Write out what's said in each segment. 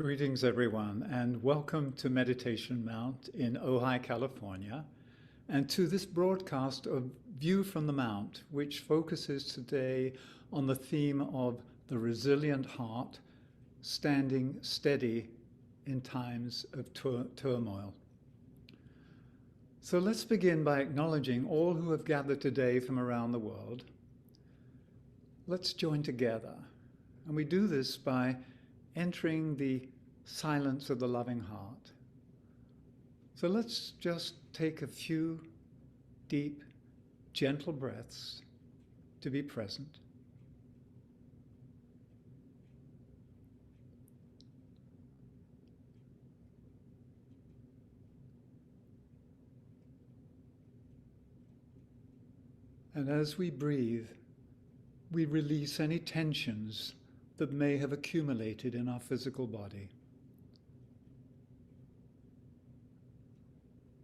Greetings, everyone, and welcome to Meditation Mount in Ojai, California, and to this broadcast of View from the Mount, which focuses today on the theme of the resilient heart standing steady in times of turmoil. So let's begin by acknowledging all who have gathered today from around the world. Let's join together, and we do this by entering the silence of the loving heart. So let's just take a few deep, gentle breaths to be present. And as we breathe, we release any tensions that may have accumulated in our physical body,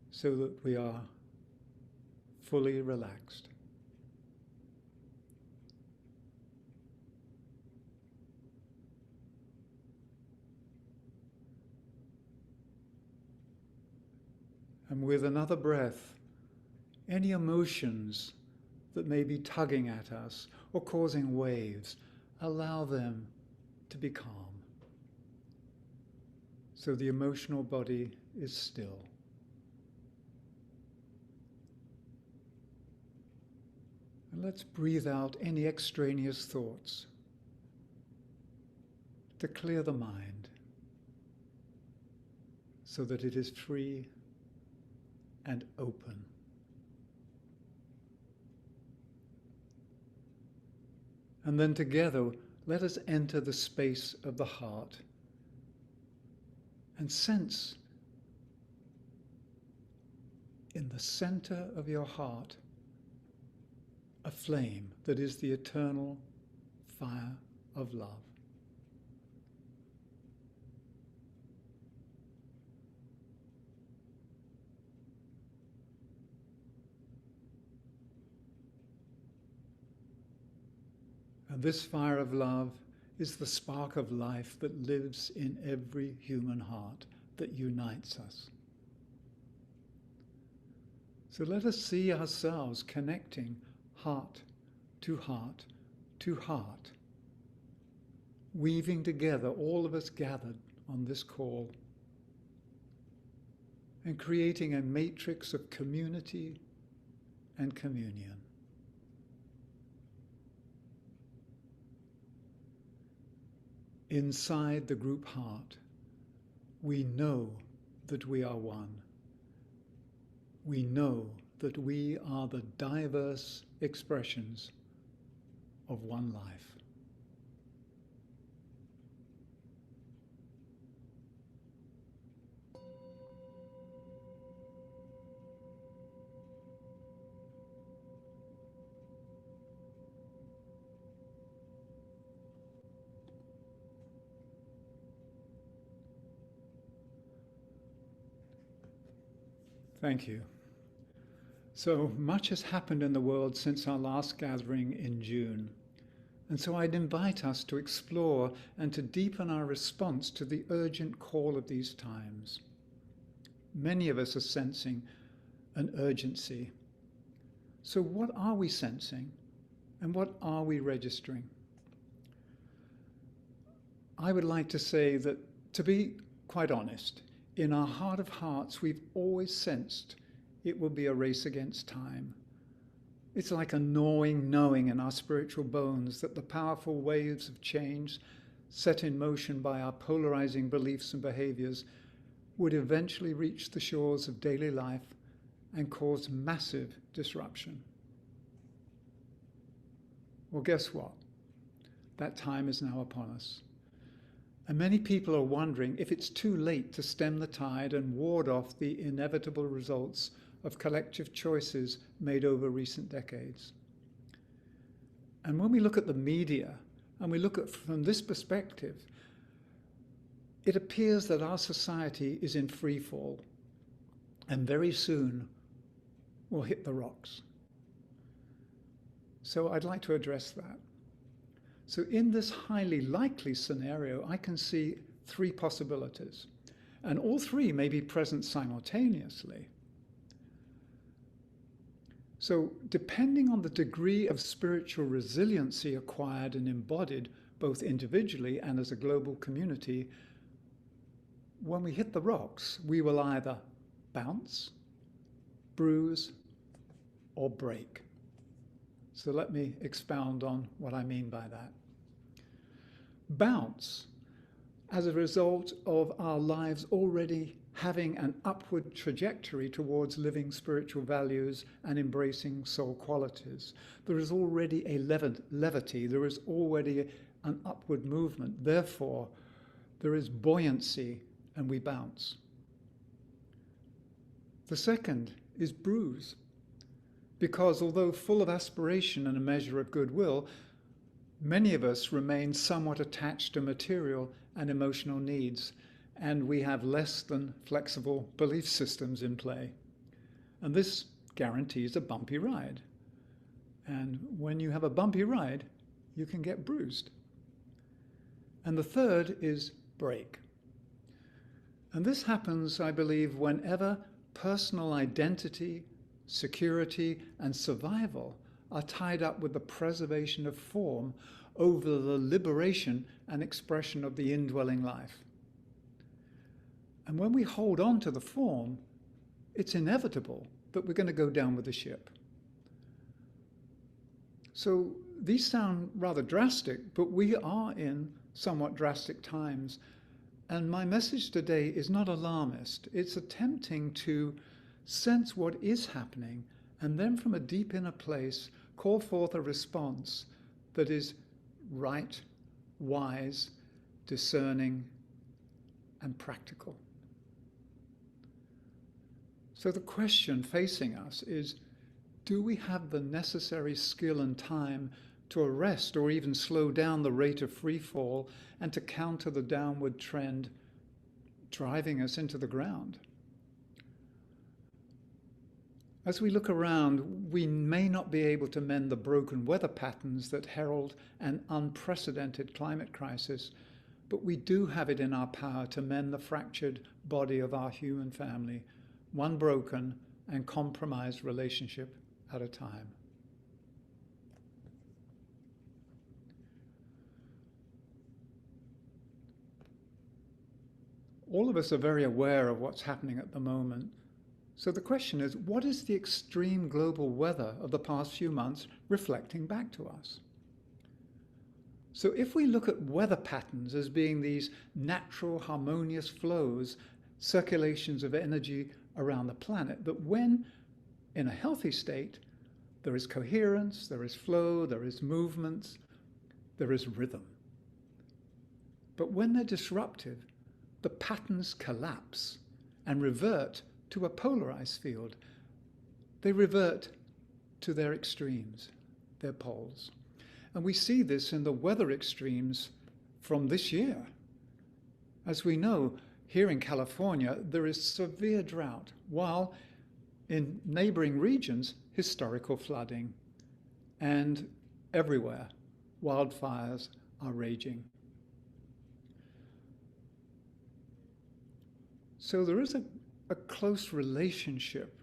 so that we are fully relaxed. And with another breath, any emotions that may be tugging at us or causing waves, allow them to be calm, so the emotional body is still. And let's breathe out any extraneous thoughts to clear the mind so that it is free and open. And then together, let us enter the space of the heart and sense in the center of your heart a flame that is the eternal fire of love. And this fire of love is the spark of life that lives in every human heart that unites us. So let us see ourselves connecting heart to heart to heart, weaving together, all of us gathered on this call, and creating a matrix of community and communion. Inside the group heart, we know that we are one. We know that we are the diverse expressions of one life. Thank you. So much has happened in the world since our last gathering in June. And so I'd invite us to explore and to deepen our response to the urgent call of these times. Many of us are sensing an urgency. So what are we sensing? And what are we registering? I would like to say that, to be quite honest, in our heart of hearts, we've always sensed it will be a race against time. It's like a gnawing knowing in our spiritual bones that the powerful waves of change set in motion by our polarizing beliefs and behaviors would eventually reach the shores of daily life and cause massive disruption. Well, guess what? That time is now upon us. And many people are wondering if it's too late to stem the tide and ward off the inevitable results of collective choices made over recent decades. And when we look at the media and we look at from this perspective, it appears that our society is in free fall and very soon will hit the rocks. So I'd like to address that. So in this highly likely scenario, I can see three possibilities. And all three may be present simultaneously. So depending on the degree of spiritual resiliency acquired and embodied, both individually and as a global community, when we hit the rocks, we will either bounce, bruise, or break. So let me expound on what I mean by that. Bounce, as a result of our lives already having an upward trajectory towards living spiritual values and embracing soul qualities. There is already a levity, there is already an upward movement. Therefore, there is buoyancy and we bounce. The second is bruise, because although full of aspiration and a measure of goodwill, many of us remain somewhat attached to material and emotional needs, and we have less than flexible belief systems in play. And this guarantees a bumpy ride. And when you have a bumpy ride, you can get bruised. And the third is break. And this happens, I believe, whenever personal identity, security, and survival are tied up with the preservation of form over the liberation and expression of the indwelling life. And when we hold on to the form, it's inevitable that we're going to go down with the ship. So these sound rather drastic, but we are in somewhat drastic times. And my message today is not alarmist. It's attempting to sense what is happening and then from a deep inner place call forth a response that is right, wise, discerning, and practical. So the question facing us is, do we have the necessary skill and time to arrest or even slow down the rate of free fall and to counter the downward trend driving us into the ground? As we look around, we may not be able to mend the broken weather patterns that herald an unprecedented climate crisis, but we do have it in our power to mend the fractured body of our human family, one broken and compromised relationship at a time. All of us are very aware of what's happening at the moment. So the question is, what is the extreme global weather of the past few months reflecting back to us? So if we look at weather patterns as being these natural harmonious flows, circulations of energy around the planet, that when in a healthy state, there is coherence, there is flow, there is movement, there is rhythm. But when they're disruptive, the patterns collapse and revert to a polarized field. They revert to their extremes, their poles. And we see this in the weather extremes from this year. As we know, here in California, there is severe drought, while in neighboring regions, historical flooding. And everywhere, wildfires are raging. So there is a close relationship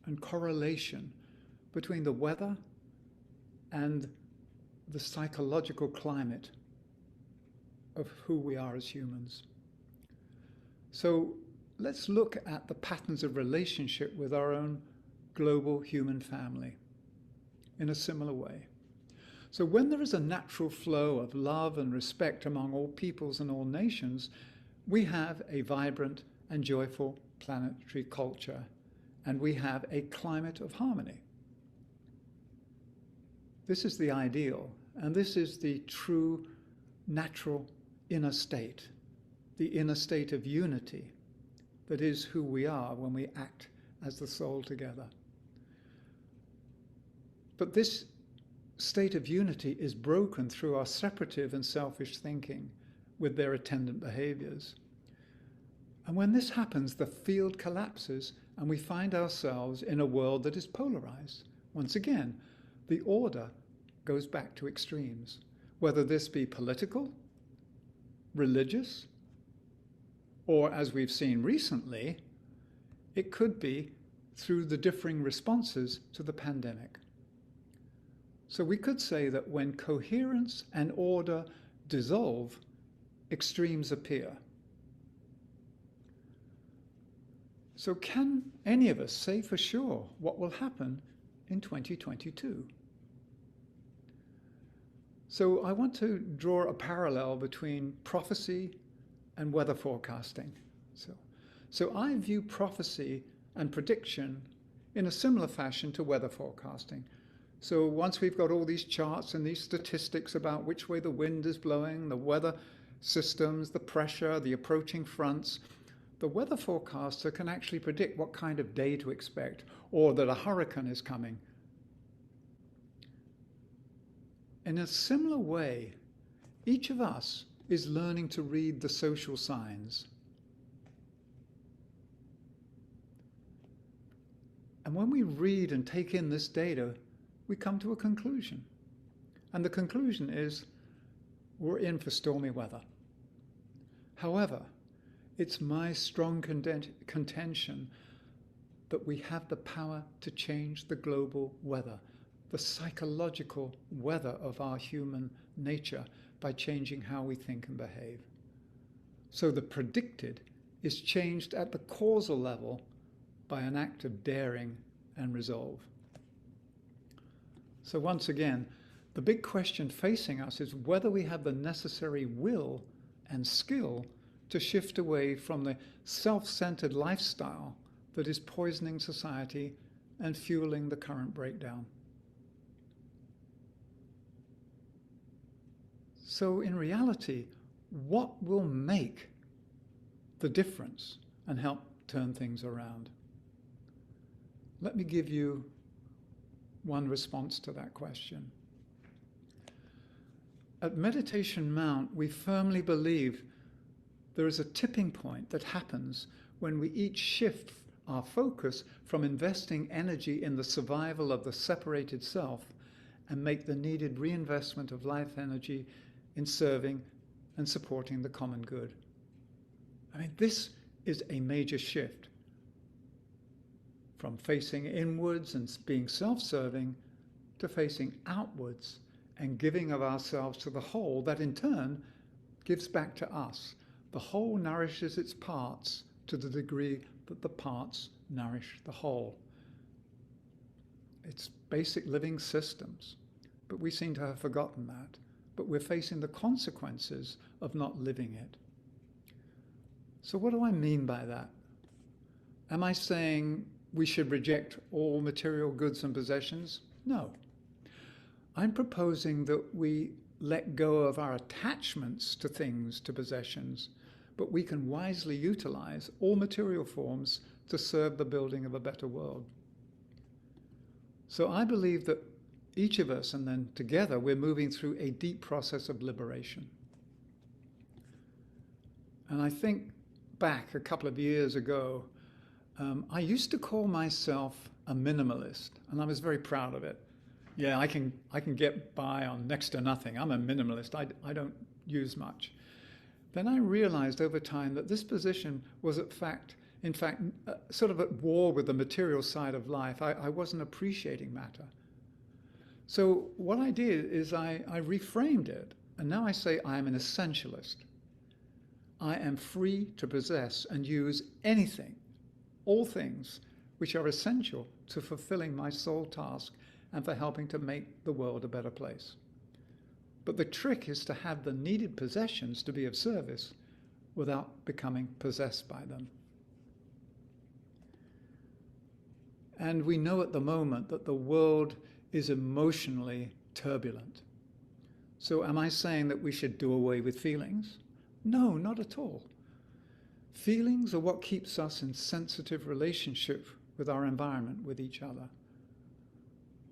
and correlation between the weather and the psychological climate of who we are as humans. So let's look at the patterns of relationship with our own global human family in a similar way. So when there is a natural flow of love and respect among all peoples and all nations, we have a vibrant and joyful planetary culture, and we have a climate of harmony. This is the ideal, and this is the true natural inner state, the inner state of unity that is who we are when we act as the soul together. But this state of unity is broken through our separative and selfish thinking with their attendant behaviors. And when this happens, the field collapses and we find ourselves in a world that is polarized. Once again, the order goes back to extremes, whether this be political, religious, Or, as we've seen recently, it could be through the differing responses to the pandemic. So we could say that when coherence and order dissolve, extremes appear. So can any of us say for sure what will happen in 2022? So I want to draw a parallel between prophecy and weather forecasting. So I view prophecy and prediction in a similar fashion to weather forecasting. So once we've got all these charts and these statistics about which way the wind is blowing, the weather systems, the pressure, the approaching fronts, the weather forecaster can actually predict what kind of day to expect, or that a hurricane is coming. In a similar way, each of us is learning to read the social signs. And when we read and take in this data, we come to a conclusion. And the conclusion is we're in for stormy weather. However, it's my strong contention that we have the power to change the global weather, the psychological weather of our human nature, by changing how we think and behave. So the predicted is changed at the causal level by an act of daring and resolve. So once again, the big question facing us is whether we have the necessary will and skill to shift away from the self-centered lifestyle that is poisoning society and fueling the current breakdown. So in reality, what will make the difference and help turn things around? Let me give you one response to that question. At Meditation Mount, we firmly believe there is a tipping point that happens when we each shift our focus from investing energy in the survival of the separated self and make the needed reinvestment of life energy in serving and supporting the common good. I mean, this is a major shift from facing inwards and being self-serving to facing outwards and giving of ourselves to the whole that in turn gives back to us. The whole nourishes its parts to the degree that the parts nourish the whole. It's basic living systems, but we seem to have forgotten that. But we're facing the consequences of not living it. So what do I mean by that? Am I saying we should reject all material goods and possessions? No. I'm proposing that we let go of our attachments to things, to possessions, but we can wisely utilize all material forms to serve the building of a better world. So I believe that each of us, and then together, we're moving through a deep process of liberation. And I think back a couple of years ago, I used to call myself a minimalist, and I was very proud of it. Yeah, I can get by on next to nothing. I'm a minimalist. I don't use much. Then I realized over time that this position was in fact, sort of at war with the material side of life. I wasn't appreciating matter. So what I did is I reframed it, and now I say I am an essentialist. I am free to possess and use anything, all things which are essential to fulfilling my sole task and for helping to make the world a better place. But the trick is to have the needed possessions to be of service without becoming possessed by them. And we know at the moment that the world is emotionally turbulent. So am I saying that we should do away with feelings? No, not at all. Feelings are what keeps us in sensitive relationship with our environment, with each other.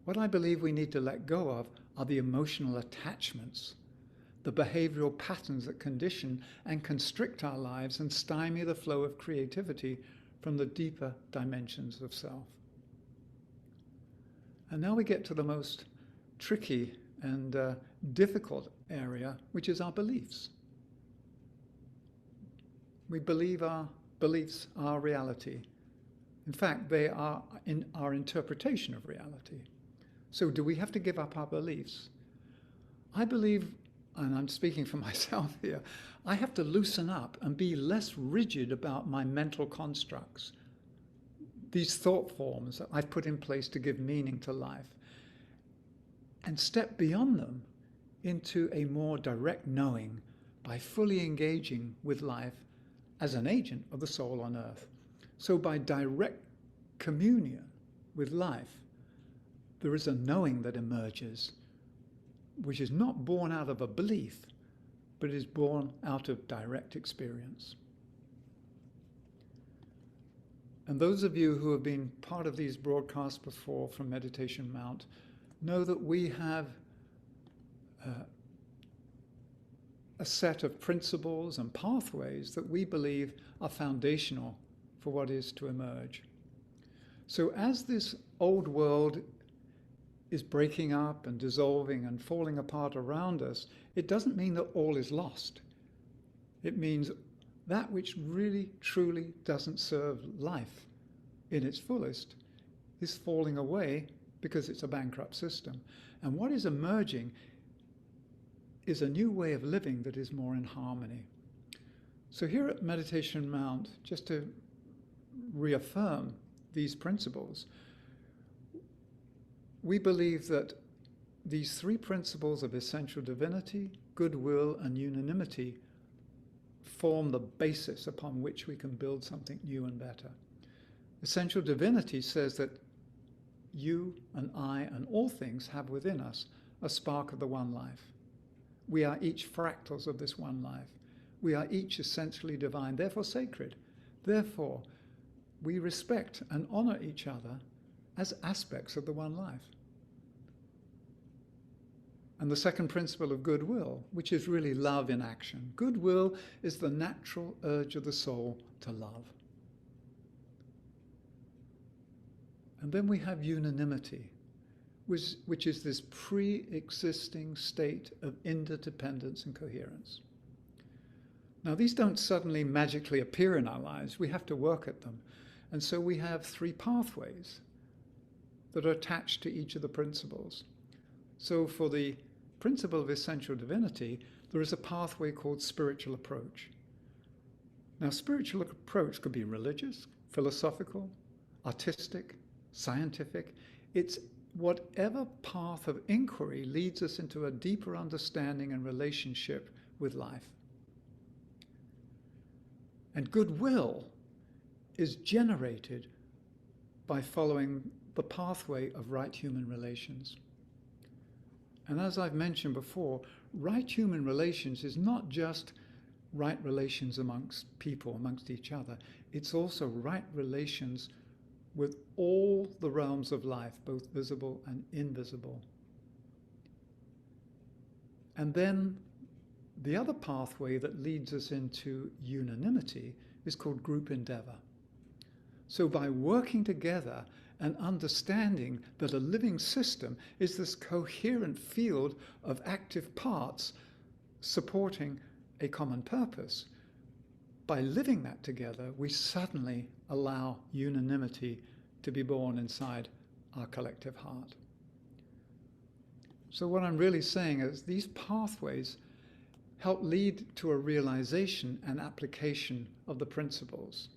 What I believe we need to let go of are the emotional attachments, the behavioral patterns that condition and constrict our lives and stymie the flow of creativity from the deeper dimensions of self. And now we get to the most tricky and difficult area, which is our beliefs. We believe our beliefs are reality. In fact, they are in our interpretation of reality. So do we have to give up our beliefs? I believe, and I'm speaking for myself here, I have to loosen up and be less rigid about my mental constructs, these thought forms that I've put in place to give meaning to life, and step beyond them into a more direct knowing by fully engaging with life as an agent of the soul on earth. So by direct communion with life, there is a knowing that emerges, which is not born out of a belief, but is born out of direct experience. And those of you who have been part of these broadcasts before from Meditation Mount know that we have a set of principles and pathways that we believe are foundational for what is to emerge. So as this old world is breaking up and dissolving and falling apart around us, it doesn't mean that all is lost. It means that which really, truly doesn't serve life in its fullest is falling away because it's a bankrupt system. And what is emerging is a new way of living that is more in harmony. So here at Meditation Mount, just to reaffirm these principles, we believe that these three principles of essential divinity, goodwill, and unanimity form the basis upon which we can build something new and better. Essential divinity says that you and I and all things have within us a spark of the one life. We are each fractals of this one life. We are each essentially divine, therefore sacred. Therefore, we respect and honor each other as aspects of the one life. And the second principle of goodwill, which is really love in action. Goodwill is the natural urge of the soul to love. And then we have unanimity, which is this pre-existing state of interdependence and coherence. Now, these don't suddenly magically appear in our lives. We have to work at them. And so we have three pathways that are attached to each of the principles. So for the principle of essential divinity, there is a pathway called spiritual approach. Now, spiritual approach could be religious, philosophical, artistic, scientific. It's whatever path of inquiry leads us into a deeper understanding and relationship with life. And goodwill is generated by following the pathway of right human relations. And as I've mentioned before, right human relations is not just right relations amongst people, amongst each other. It's also right relations with all the realms of life, both visible and invisible. And then the other pathway that leads us into unanimity is called group endeavor. So by working together and understanding that a living system is this coherent field of active parts supporting a common purpose, by living that together, we suddenly allow unanimity to be born inside our collective heart. So what I'm really saying is these pathways help lead to a realization and application of the principles.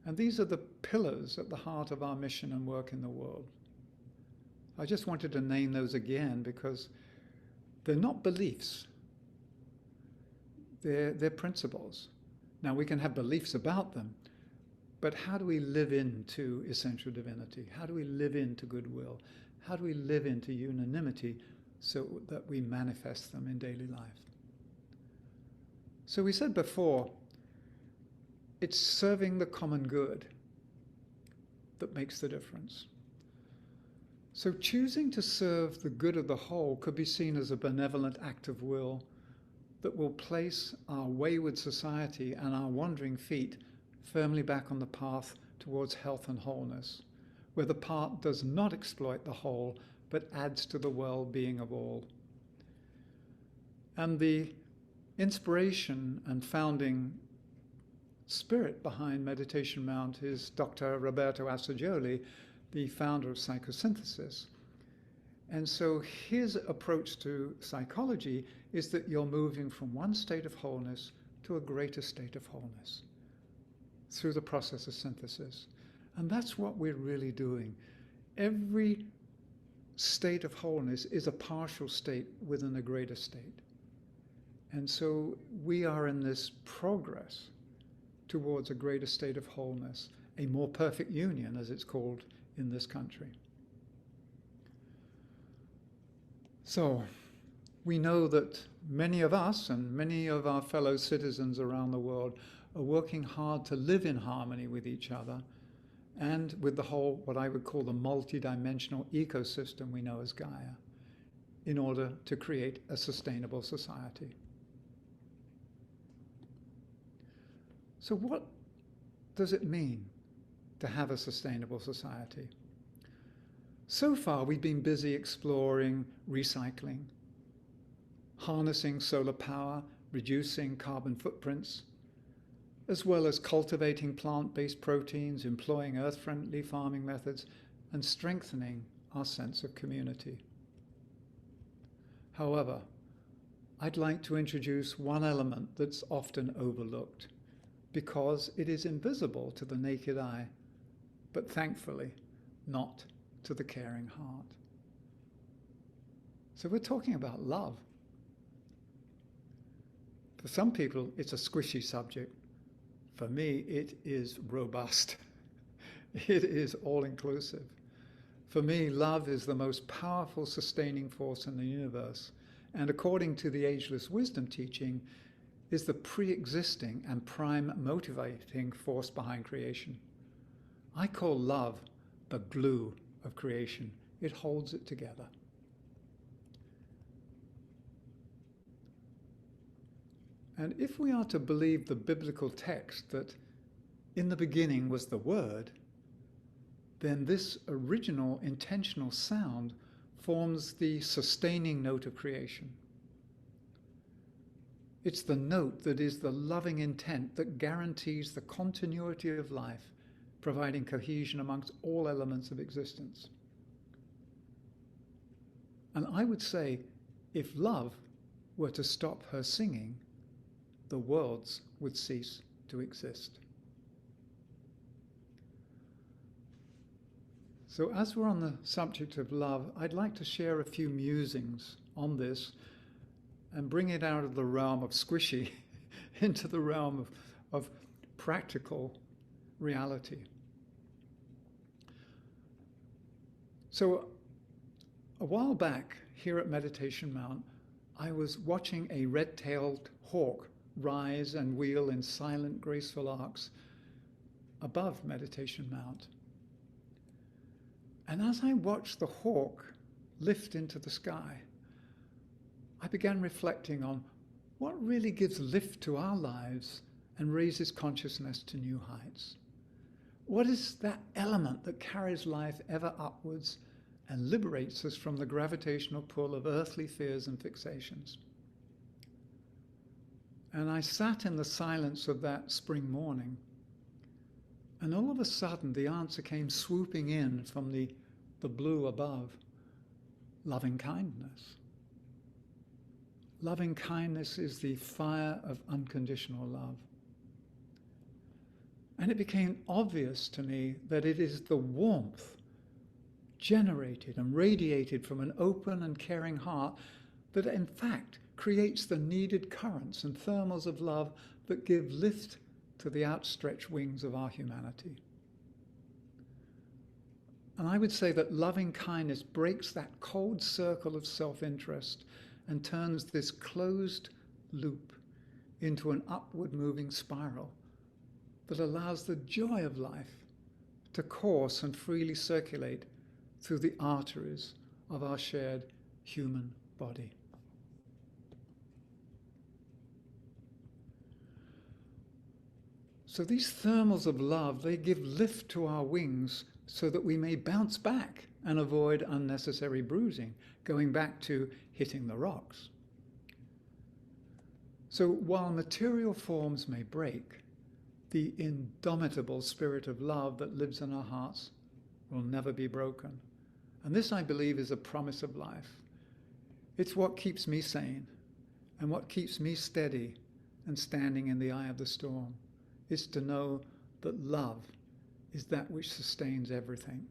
And these are the pillars at the heart of our mission and work in the world. I just wanted to name those again because they're not beliefs. They're principles. Now, we can have beliefs about them, but how do we live into essential divinity? How do we live into goodwill? How do we live into unanimity so that we manifest them in daily life? So we said before, it's serving the common good that makes the difference. So choosing to serve the good of the whole could be seen as a benevolent act of will that will place our wayward society and our wandering feet firmly back on the path towards health and wholeness, where the part does not exploit the whole, but adds to the well-being of all. And the inspiration and founding spirit behind Meditation Mount is Dr. Roberto Assagioli, the founder of psychosynthesis. And so his approach to psychology is that you're moving from one state of wholeness to a greater state of wholeness through the process of synthesis. And that's what we're really doing. Every state of wholeness is a partial state within a greater state. And so we are in this progress towards a greater state of wholeness, a more perfect union, as it's called in this country. So we know that many of us and many of our fellow citizens around the world are working hard to live in harmony with each other and with the whole, what I would call the multidimensional ecosystem we know as Gaia, in order to create a sustainable society. So what does it mean to have a sustainable society? So far, we've been busy exploring recycling, harnessing solar power, reducing carbon footprints, as well as cultivating plant-based proteins, employing earth-friendly farming methods, and strengthening our sense of community. However, I'd like to introduce one element that's often overlooked because it is invisible to the naked eye, but thankfully not to the caring heart. So we're talking about love. For some people, it's a squishy subject. For me, it is robust. It is all-inclusive. For me, love is the most powerful sustaining force in the universe, and according to the Ageless Wisdom teaching, is the pre-existing and prime motivating force behind creation. I call love the glue of creation. It holds it together. And if we are to believe the biblical text that in the beginning was the Word, then this original intentional sound forms the sustaining note of creation. It's the note that is the loving intent that guarantees the continuity of life, providing cohesion amongst all elements of existence. And I would say, if love were to stop her singing, the worlds would cease to exist. So as we're on the subject of love, I'd like to share a few musings on this and bring it out of the realm of squishy into the realm of practical reality. So a while back here at Meditation Mount, I was watching a red-tailed hawk rise and wheel in silent, graceful arcs above Meditation Mount. And as I watched the hawk lift into the sky, I began reflecting on what really gives lift to our lives and raises consciousness to new heights. What is that element that carries life ever upwards and liberates us from the gravitational pull of earthly fears and fixations? And I sat in the silence of that spring morning, and all of a sudden the answer came swooping in from the blue above: loving kindness. Loving kindness is the fire of unconditional love. And it became obvious to me that it is the warmth generated and radiated from an open and caring heart that in fact creates the needed currents and thermals of love that give lift to the outstretched wings of our humanity. And I would say that loving kindness breaks that cold circle of self-interest and turns this closed loop into an upward moving spiral that allows the joy of life to course and freely circulate through the arteries of our shared human body. So these thermals of love, they give lift to our wings so that we may bounce back and avoid unnecessary bruising, going back to hitting the rocks. So while material forms may break, the indomitable spirit of love that lives in our hearts will never be broken. And this, I believe, is a promise of life. It's what keeps me sane and what keeps me steady and standing in the eye of the storm. Is to know that love is that which sustains everything.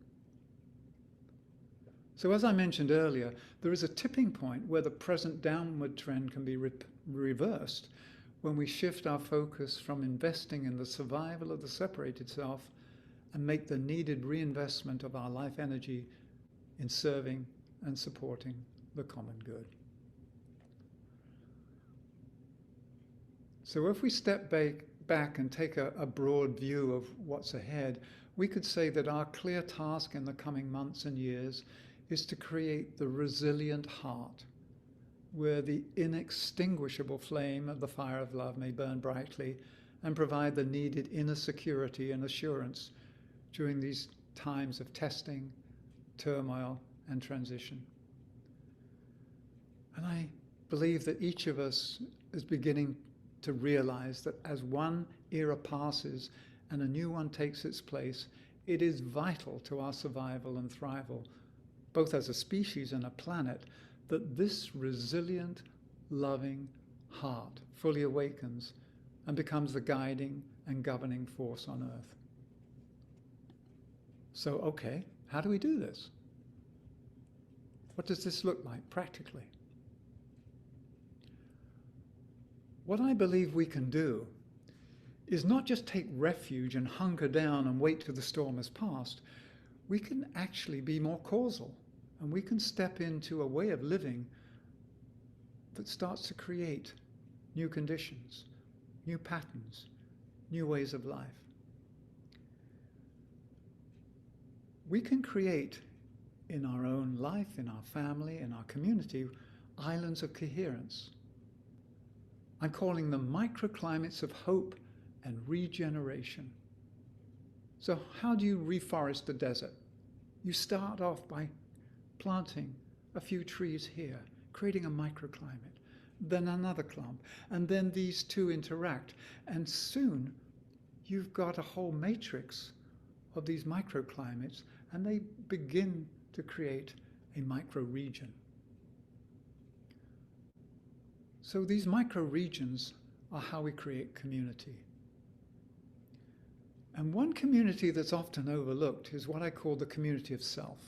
So as I mentioned earlier, there is a tipping point where the present downward trend can be reversed when we shift our focus from investing in the survival of the separated self and make the needed reinvestment of our life energy in serving and supporting the common good. So if we step back and take a broad view of what's ahead, we could say that our clear task in the coming months and years is to create the resilient heart where the inextinguishable flame of the fire of love may burn brightly and provide the needed inner security and assurance during these times of testing, turmoil, and transition. And I believe that each of us is beginning to realize that as one era passes and a new one takes its place, it is vital to our survival and thrival, both as a species and a planet, that this resilient, loving heart fully awakens and becomes the guiding and governing force on earth. So, okay, how do we do this? What does this look like practically? What I believe we can do is not just take refuge and hunker down and wait till the storm has passed. We can actually be more causal, and we can step into a way of living that starts to create new conditions, new patterns, new ways of life. We can create in our own life, in our family, in our community, islands of coherence. I'm calling them microclimates of hope and regeneration. So how do you reforest a desert? You start off by planting a few trees here, creating a microclimate, then another clump, and then these two interact, and soon you've got a whole matrix of these microclimates, and they begin to create a microregion. So these microregions are how we create community. And one community that's often overlooked is what I call the community of self.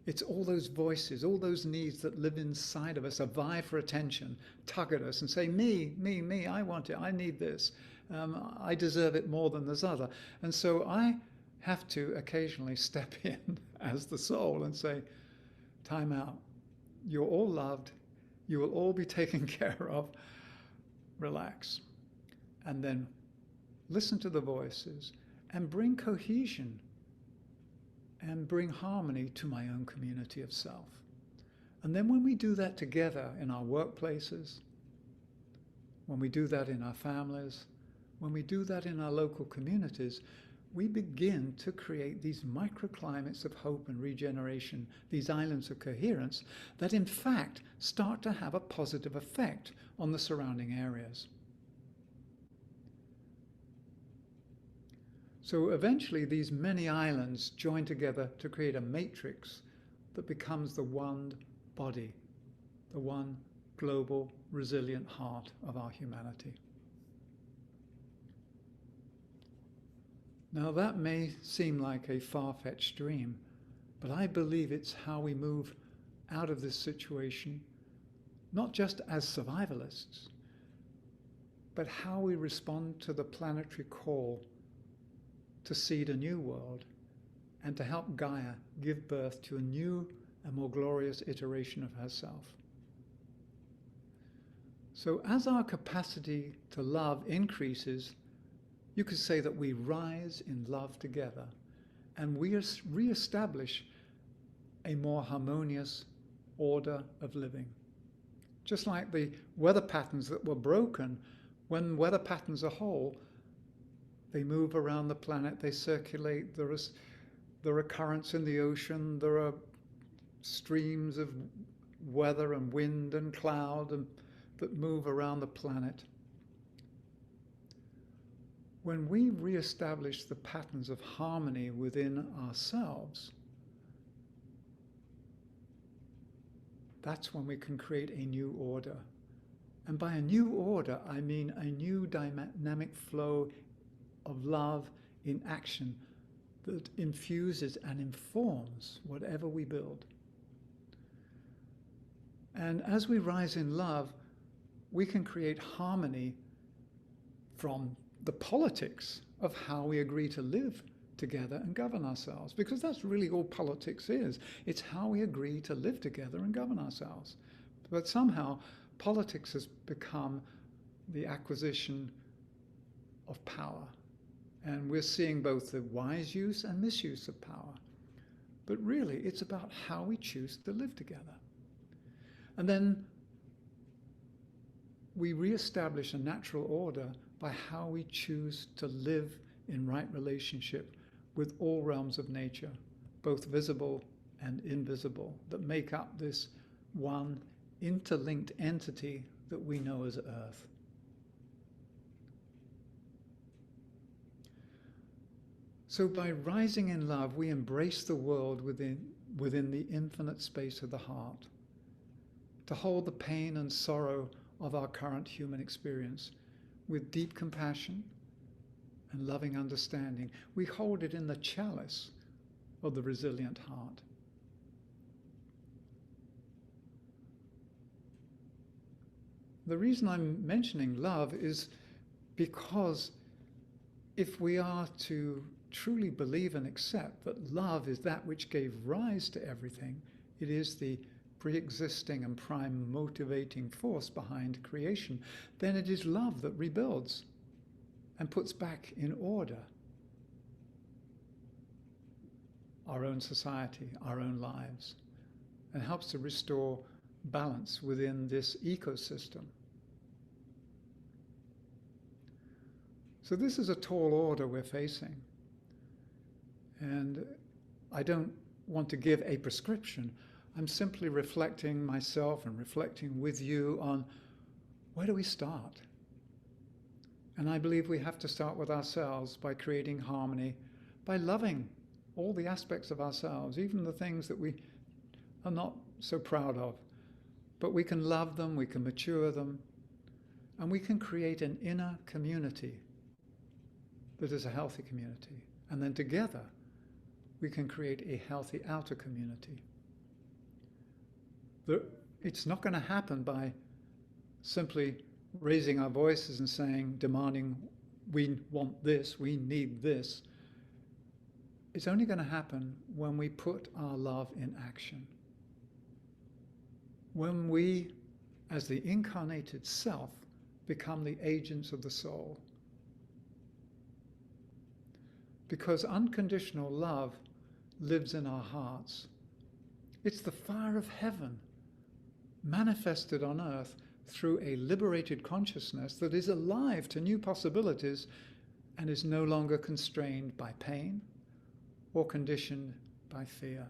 It's all those voices, all those needs that live inside of us, a vie for attention, tug at us and say, me, me, me, I want it, I need this, I deserve it more than this other. And so I have to occasionally step in as the soul and say, time out, you're all loved, you will all be taken care of, relax. And then listen to the voices and bring cohesion and bring harmony to my own community of self. And then when we do that together in our workplaces, when we do that in our families, when we do that in our local communities, we begin to create these microclimates of hope and regeneration, these islands of coherence that in fact start to have a positive effect on the surrounding areas. So eventually these many islands join together to create a matrix that becomes the one body, the one global resilient heart of our humanity. Now that may seem like a far-fetched dream, but I believe it's how we move out of this situation, not just as survivalists, but how we respond to the planetary call to seed a new world and to help Gaia give birth to a new and more glorious iteration of herself. So as our capacity to love increases, you could say that we rise in love together and we re-establish a more harmonious order of living. Just like the weather patterns that were broken, when weather patterns are whole, they move around the planet, they circulate, there are currents in the ocean, there are streams of weather and wind and cloud that move around the planet. when we re-establish the patterns of harmony within ourselves, that's when we can create a new order. And by a new order, I mean a new dynamic flow of love in action that infuses and informs whatever we build. And as we rise in love, we can create harmony from the politics of how we agree to live together and govern ourselves, because that's really all politics is. It's how we agree to live together and govern ourselves. But somehow politics has become the acquisition of power. And we're seeing both the wise use and misuse of power. But really, it's about how we choose to live together. And then we re-establish a natural order by how we choose to live in right relationship with all realms of nature, both visible and invisible, that make up this one interlinked entity that we know as Earth. So by rising in love, we embrace the world within the infinite space of the heart, to hold the pain and sorrow of our current human experience with deep compassion and loving understanding. We hold it in the chalice of the resilient heart. The reason I'm mentioning love is because if we are to truly believe and accept that love is that which gave rise to everything, it is the pre-existing and prime motivating force behind creation, then it is love that rebuilds and puts back in order our own society, our own lives, and helps to restore balance within this ecosystem. So this is a tall order we're facing. And I don't want to give a prescription. I'm simply reflecting myself and reflecting with you on where do we start? And I believe we have to start with ourselves by creating harmony, by loving all the aspects of ourselves, even the things that we are not so proud of. But we can love them, we can mature them, and we can create an inner community that is a healthy community. And then together, we can create a healthy outer community. It's not going to happen by simply raising our voices and saying, demanding, we want this, we need this. It's only going to happen when we put our love in action. When we, as the incarnated self, become the agents of the soul. Because unconditional love lives in our hearts. It's the fire of heaven manifested on earth through a liberated consciousness that is alive to new possibilities and is no longer constrained by pain or conditioned by fear.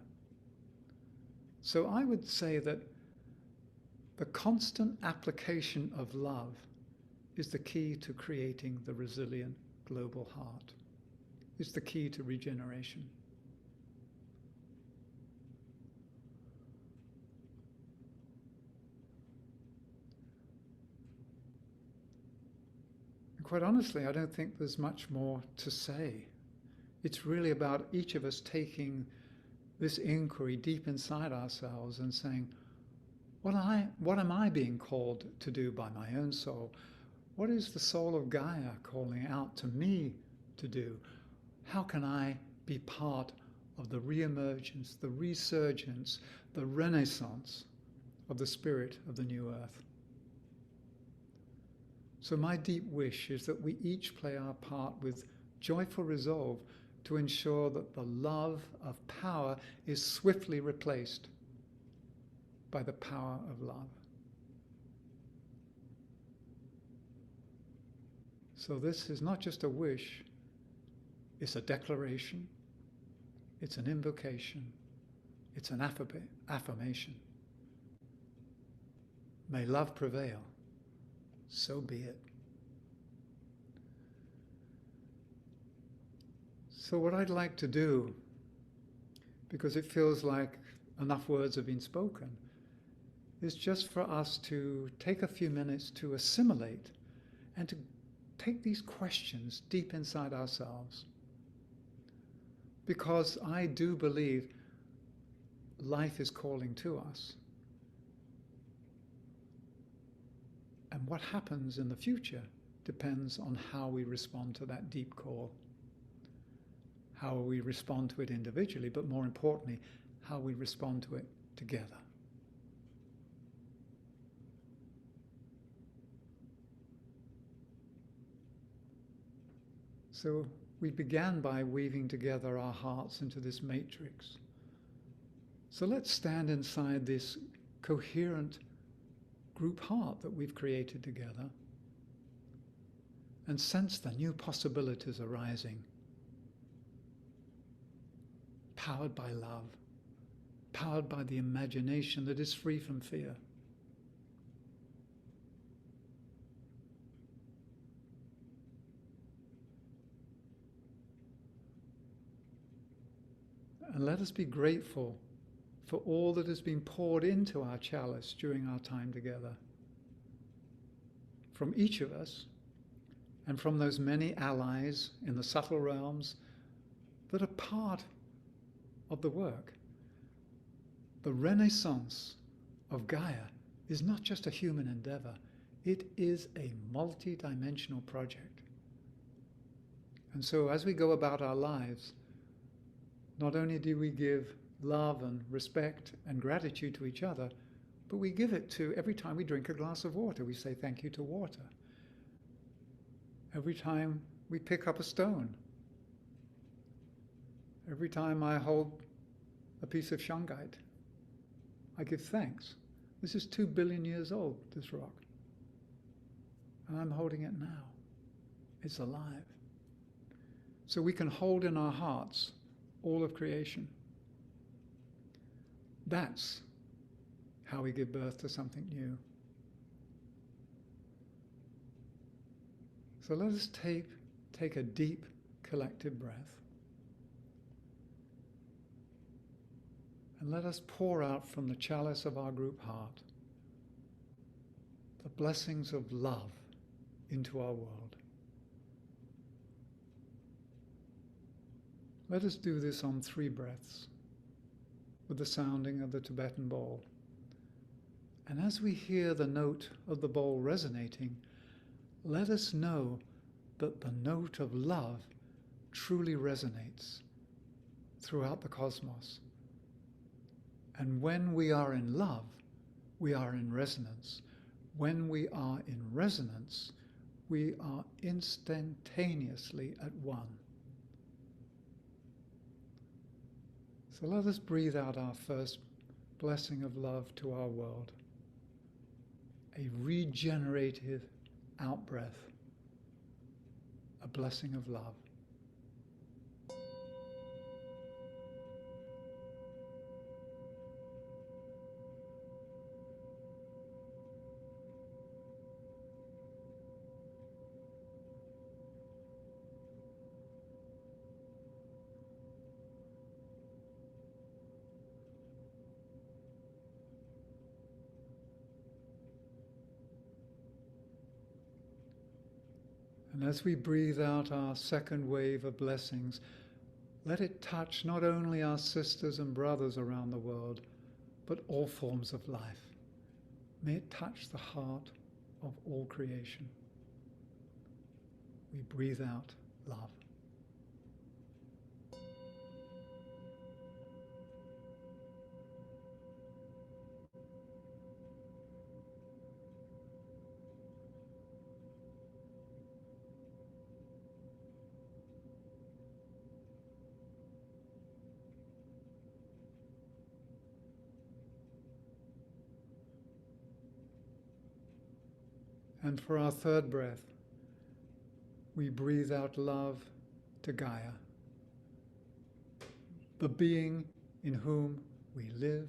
So I would say that the constant application of love is the key to creating the resilient global heart. It's the key to regeneration. And quite honestly, I don't think there's much more to say. It's really about each of us taking this inquiry deep inside ourselves and saying, what am I being called to do by my own soul? What is the soul of Gaia calling out to me to do? How can I be part of the re-emergence, the resurgence, the renaissance of the spirit of the new earth? So my deep wish is that we each play our part with joyful resolve to ensure that the love of power is swiftly replaced by the power of love. So this is not just a wish, it's a declaration, it's an invocation, it's an affirmation. May love prevail, so be it. So what I'd like to do, because it feels like enough words have been spoken, is just for us to take a few minutes to assimilate and to take these questions deep inside ourselves. Because I do believe life is calling to us. And what happens in the future depends on how we respond to that deep call. How we respond to it individually, but more importantly, how we respond to it together. So we began by weaving together our hearts into this matrix. So let's stand inside this coherent group heart that we've created together and sense the new possibilities arising, powered by love, powered by the imagination that is free from fear. And let us be grateful for all that has been poured into our chalice during our time together. From each of us, and from those many allies in the subtle realms that are part of the work. The renaissance of Gaia is not just a human endeavor, it is a multi-dimensional project. And so as we go about our lives, not only do we give love and respect and gratitude to each other, but we give it to every time we drink a glass of water. We say thank you to water. Every time we pick up a stone. Every time I hold a piece of shungite, I give thanks. This is 2 billion years old, this rock. And I'm holding it now. It's alive. So we can hold in our hearts all of creation. That's how we give birth to something new. So let us take a deep collective breath. And let us pour out from the chalice of our group heart the blessings of love into our world. Let us do this on 3 breaths with the sounding of the Tibetan bowl. And as we hear the note of the bowl resonating, let us know that the note of love truly resonates throughout the cosmos. And when we are in love, we are in resonance. When we are in resonance, we are instantaneously at one. So let us breathe out our first blessing of love to our world. A regenerative out-breath, a blessing of love. And as we breathe out our second wave of blessings, let it touch not only our sisters and brothers around the world, but all forms of life. May it touch the heart of all creation. We breathe out love. And for our third breath, we breathe out love to Gaia, the being in whom we live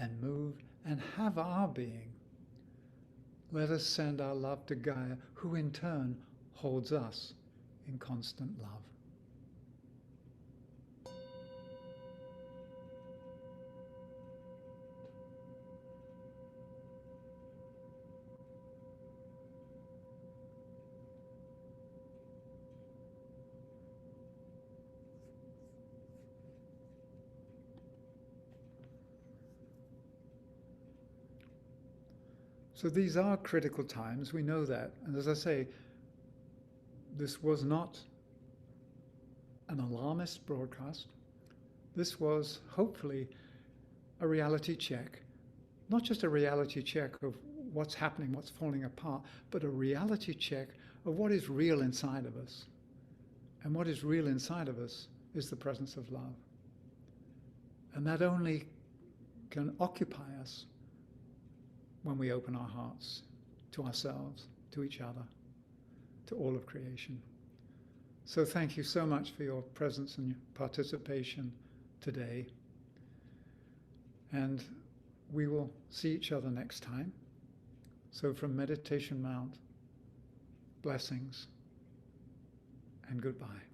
and move and have our being. Let us send our love to Gaia, who in turn holds us in constant love. So these are critical times, we know that. And as I say, this was not an alarmist broadcast. This was hopefully a reality check, not just a reality check of what's happening, what's falling apart, but a reality check of what is real inside of us. And what is real inside of us is the presence of love. And that only can occupy us when we open our hearts to ourselves, to each other, to all of creation. So thank you so much for your presence and your participation today. And we will see each other next time. So from Meditation Mount, blessings and goodbye.